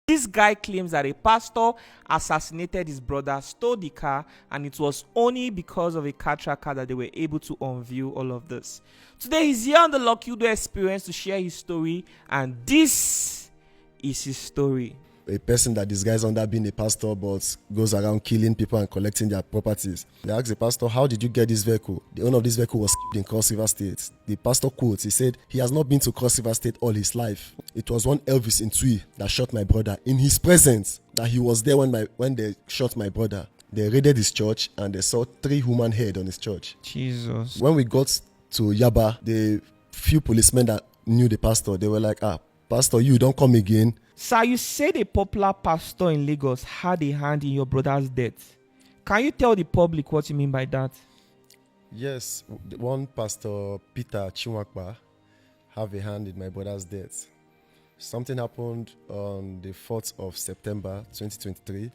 This guy claims that a pastor assassinated his brother, stole the car, and it was only because of a car tracker that they were able to unveil all of this. Today, he's here on the Lucky Udo Experience to share his story, and this is his story. A person that disguises under being a pastor but goes around killing people and collecting their properties. They asked the pastor, how did you get this vehicle? The owner of this vehicle was in Cross River State. The pastor quotes, he said, he has not been to Cross River State all his life. It was one Elvis Ntwi that shot my brother in his presence, that he was there when they shot my brother. They raided his church and they saw 3 human heads on his church. Jesus. When we got to Yaba, the few policemen that knew the pastor, they were like, pastor, you don't come again. Sir, you said a popular pastor in Lagos had a hand in your brother's death. Can you tell the public what you mean by that? Yes, one pastor, Peter Chiwakwa, have a hand in my brother's death. Something happened on the 4th of September 2023.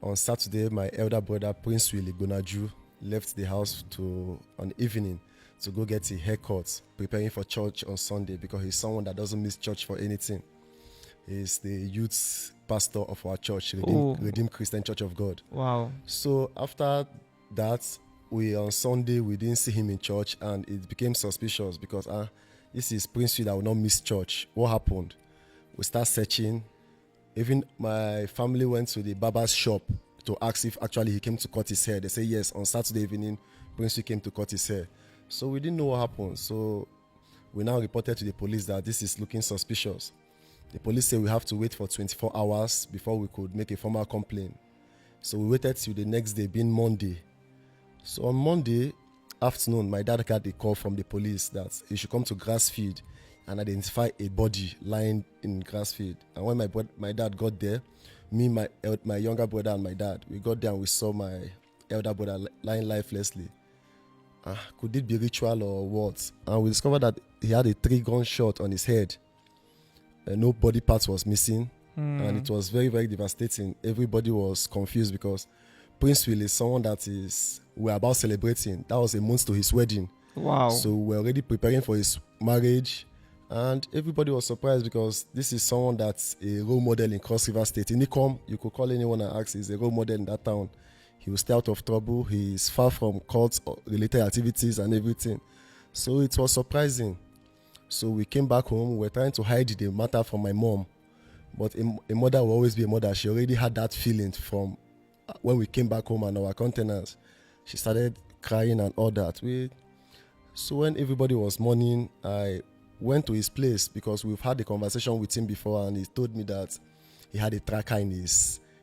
On Saturday, my elder brother, Prince Willi Gunaju, left the house on evening to go get a haircut, preparing for church on Sunday, because he's someone that doesn't miss church for anything. He's the youth pastor of our church, Redeemed Christian Church of God. Wow. So after that, on Sunday, we didn't see him in church, and it became suspicious because this is Prince that will not miss church. What happened? We start searching. Even my family went to the barber's shop to ask if actually he came to cut his hair. They say yes, on Saturday evening, Prince came to cut his hair. So we didn't know what happened. So we now reported to the police that this is looking suspicious. The police said we have to wait for 24 hours before we could make a formal complaint. So we waited till the next day, being Monday. So on Monday afternoon, my dad got a call from the police that he should come to Grassfield and identify a body lying in Grassfield. And when my dad got there, me, my younger brother and my dad, we got there and we saw my elder brother lying lifelessly. Could it be ritual or what? And we discovered that he had a 3-gun shot on his head. No body parts was missing. And it was very, very devastating. Everybody was confused because Prince Will is someone that we're about celebrating. That was a month to his wedding. Wow. So we're already preparing for his marriage. And everybody was surprised because this is someone that's a role model in Cross River State. In Ikom, you could call anyone and ask, he's a role model in that town. He will stay out of trouble. He is far from cult-related activities and everything. So it was surprising. So we came back home. We were trying to hide the matter from my mom. But a mother will always be a mother. She already had that feeling from when we came back home and our countenance. She started crying and all that. So when everybody was mourning, I went to his place because we've had a conversation with him before, and he told me that he had a tracker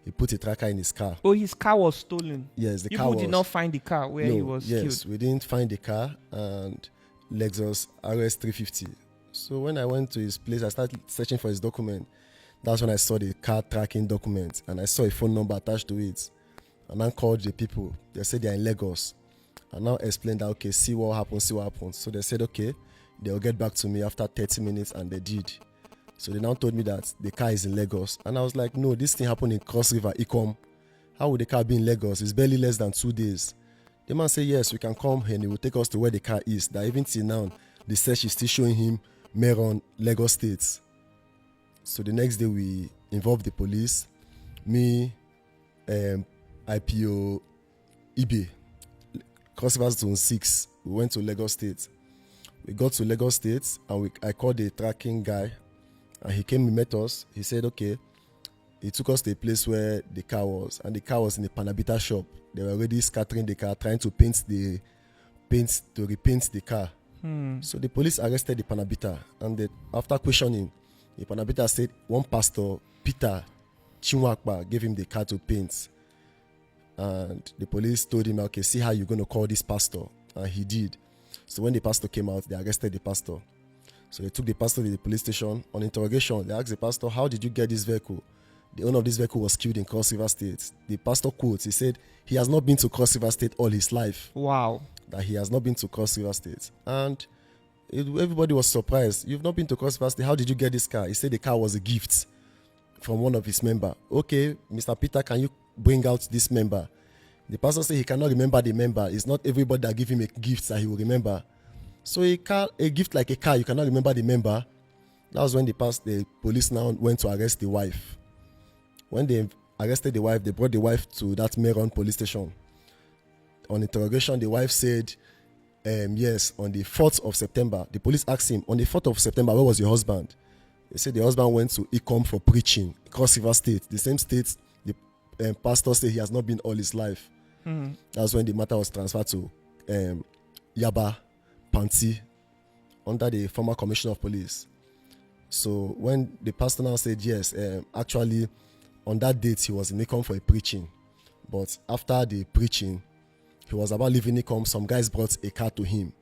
he put a tracker in his car. Oh, his car was stolen. Yes, the car was. You did not find the car where he was killed. Yes, we didn't find the car, and Lexus RX 350. So when I went to his place, I started searching for his document. That's when I saw the car tracking document, and I saw a phone number attached to it. And I called the people. They said they're in Lagos. And now explained that, okay, see what happens. So they said, okay, they'll get back to me after 30 minutes, and they did. So they now told me that the car is in Lagos. And I was like, no, this thing happened in Cross River, Ikom. How would the car be in Lagos? It's barely less than 2 days. The man said, yes, we can come and he will take us to where the car is. That even till now, the search is still showing him Meron, Lagos State. So the next day we involved the police, me, IPO, eBay, Cross River Zone 6. We went to Lagos State. We got to Lagos State and I called the tracking guy. And he came and met us. He said, okay. He took us to a place where the car was. And the car was in a Panabita shop. They were already scattering the car, trying to repaint the car. So the police arrested the Panabita. And after questioning, the Panabita said one pastor, Peter Uchenna, gave him the car to paint. And the police told him, okay, see how you're going to call this pastor. And he did. So when the pastor came out, they arrested the pastor. So they took the pastor to the police station. On interrogation, they asked the pastor, how did you get this vehicle? The owner of this vehicle was killed in Cross River State. The pastor quotes, he said, he has not been to Cross River State all his life. Wow. That he has not been to Cross River State. And everybody was surprised. You've not been to Cross River State. How did you get this car? He said the car was a gift from one of his members. Okay, Mr. Peter, can you bring out this member? The pastor said he cannot remember the member. It's not everybody that give him a gift that he will remember. So a gift like a car, you cannot remember the member. That was when the police now went to arrest the wife. When they arrested the wife, they brought the wife to that Meron police station. On interrogation, the wife said, yes, on the 4th of September, the police asked him, on the 4th of September, where was your husband? They said the husband went to Ikom for preaching, Cross River State, the same state the pastor said he has not been all his life. Mm. That's when the matter was transferred to Yaba Panti under the former commissioner of police. So when the pastor now said, yes, actually on that date he was in Ikom for a preaching, but after the preaching, he was about leaving Ikom. Some guys brought a car to him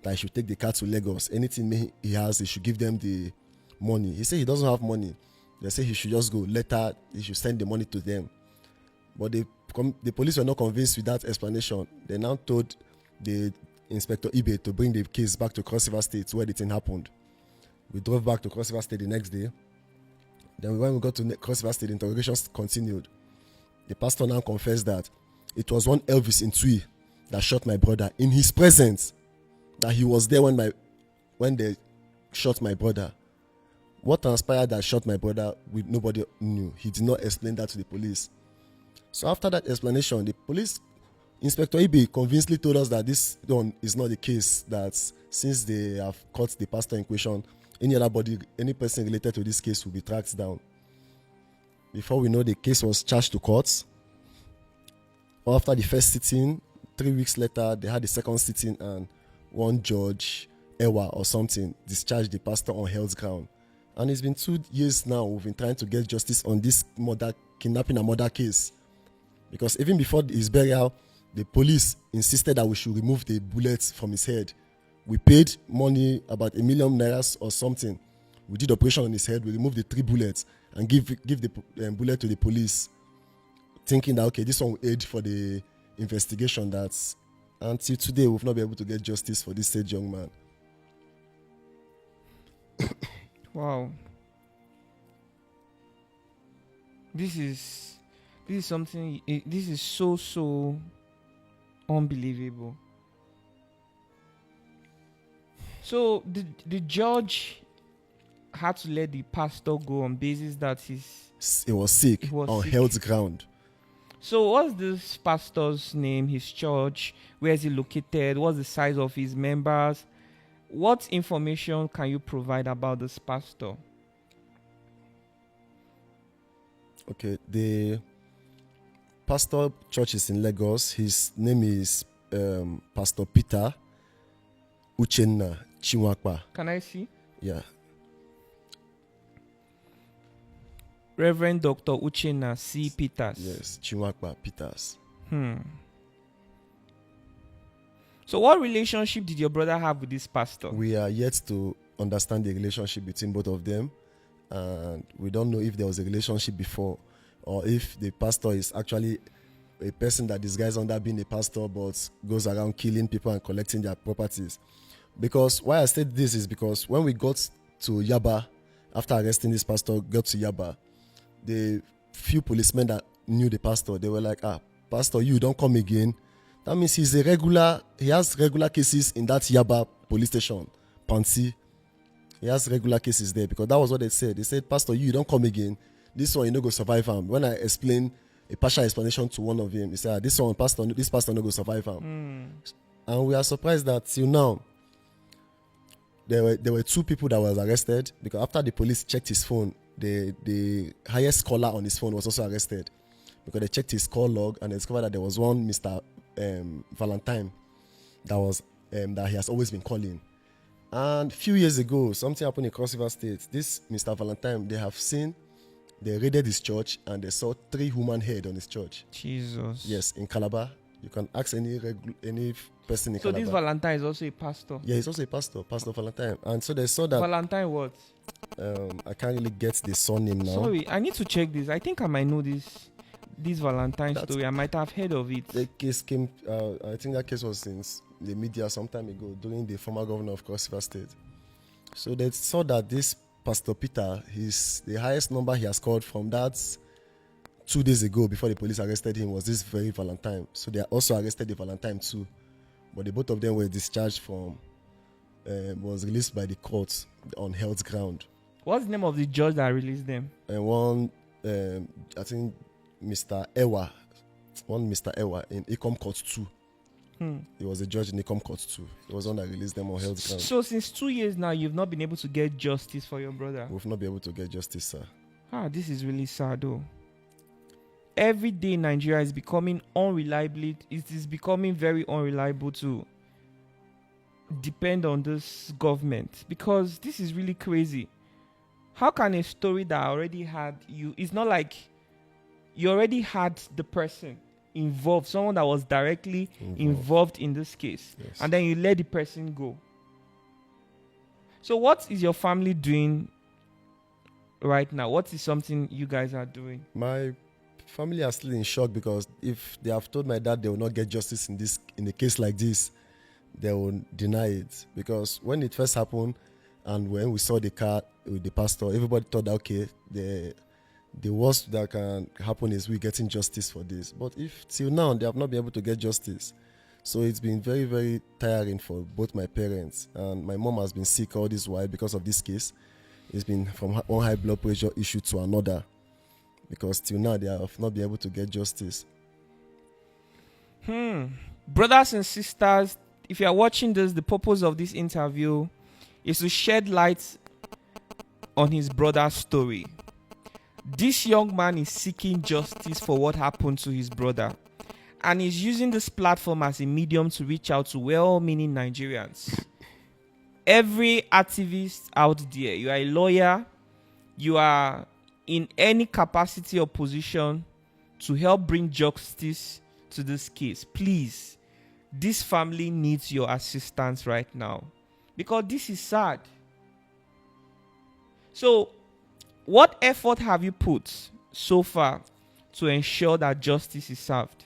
that he should take the car to Lagos. Anything he has, he should give them the money. He said he doesn't have money. They say he should just go. Later, he should send the money to them. But the police were not convinced with that explanation. They now told the Inspector Ibe to bring the case back to Cross River State where the thing happened. We drove back to Cross River State the next day. Then when we got to Cross River State, interrogations continued. The pastor now confessed that it was one Elvis Ntwi that shot my brother in his presence, that he was there when they shot my brother. What transpired that shot my brother, nobody knew. He did not explain that to the police. So after that explanation, the police Inspector Ibe convincingly told us that this one is not the case, that since they have caught the pastor in question, any person related to this case will be tracked down. Before we know, the case was charged to court. After the first sitting, 3 weeks later, they had the second sitting, and one judge, Ewa or something, discharged the pastor on health ground. And it's been 2 years now we've been trying to get justice on this kidnapping and murder case. Because even before his burial, the police insisted that we should remove the bullets from his head. We paid money, about 1 million naira or something. We did operation on his head. We removed the 3 bullets and give the bullet to the police, thinking that, okay, this one will aid for the investigation. That until today, we've not been able to get justice for this sage young man. Wow. This is something, this is so unbelievable. So the judge had to let the pastor go on basis that he was sick on health ground. So what's this pastor's name, his church, where is he located, what's the size of his members? What information can you provide about this pastor? Okay, the pastor church is in Lagos. His name is Pastor Peter Uchenna Chiwakwa. Can I see? Yeah. Reverend Dr. Uchenna C. Peters. Yes, Chiwakwa Peters. So what relationship did your brother have with this pastor? We are yet to understand the relationship between both of them. And we don't know if there was a relationship before, or if the pastor is actually a person that disguises under being a pastor but goes around killing people and collecting their properties. Because why I said this is because when we got to Yaba, after arresting this pastor, got to Yaba, the few policemen that knew the pastor, they were like, pastor, you don't come again. That means he has regular cases in that Yaba police station, Pansi. He has regular cases there, because that was what they said. They said, pastor, you don't come again. This one, you no go survive him. When I explained a partial explanation to one of them, he said, this pastor no go survive him. And we are surprised that till now, there were 2 people that was arrested, because after the police checked his phone, the highest caller on his phone was also arrested, because they checked his call log and they discovered that there was one Mr. Valentine that he has always been calling. And a few years ago, something happened in Cross River State. This Mr. Valentine, they raided his church and they saw 3 human heads on his church. Jesus. Yes, in Calabar. You can ask any person in Calabar. So this Valentine is also a pastor? Yeah, he's also a pastor, Pastor Valentine. And so they saw that... Valentine what? I can't really get the surname now. Sorry, I need to check this. I think I might know this Valentine story. I might have heard of it. The case came... I think that case was in the media some time ago during the former governor of Cross River State. So they saw that this Pastor Peter, the highest number he has called from that 2 days ago before the police arrested him was this very Valentine. So they also arrested the Valentine too. But both of them were discharged was released by the court on health ground. What's the name of the judge that released them? And one, I think, Mr. Ewa, in Ikom Court 2. He was a judge in Ikom Court 2. He was the one that released them on health grounds. So since 2 years now, you've not been able to get justice for your brother? We've not been able to get justice, sir. This is really sad, though. Every day Nigeria is becoming unreliable. It is becoming very unreliable to depend on this government, because this is really crazy. How can a story that already had you, it's not like you already had the person involved, someone that was directly involved in this case, yes, and then you let the person go. So what is your family doing right now? What is something you guys are doing? My family are still in shock, because if they have told my dad they will not get justice in a case like this, they will deny it. Because when it first happened and when we saw the car with the pastor, everybody thought that, okay, the worst that can happen is we getting justice for this. But if till now they have not been able to get justice, so it's been very, very tiring for both my parents. And my mom has been sick all this while because of this case. It's been from one high blood pressure issue to another, because till now they have not been able to get justice. Brothers and sisters, if you are watching this, the purpose of this interview is to shed light on his brother's story. This young man is seeking justice for what happened to his brother, and is using this platform as a medium to reach out to well-meaning Nigerians. Every activist out there, you are a lawyer, you are in any capacity or position to help bring justice to this case, please, this family needs your assistance right now, because this is sad. So, what effort have you put so far to ensure that justice is served?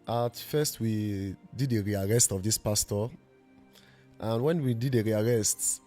At first we did a rearrest of this pastor, and when we did a rearrest,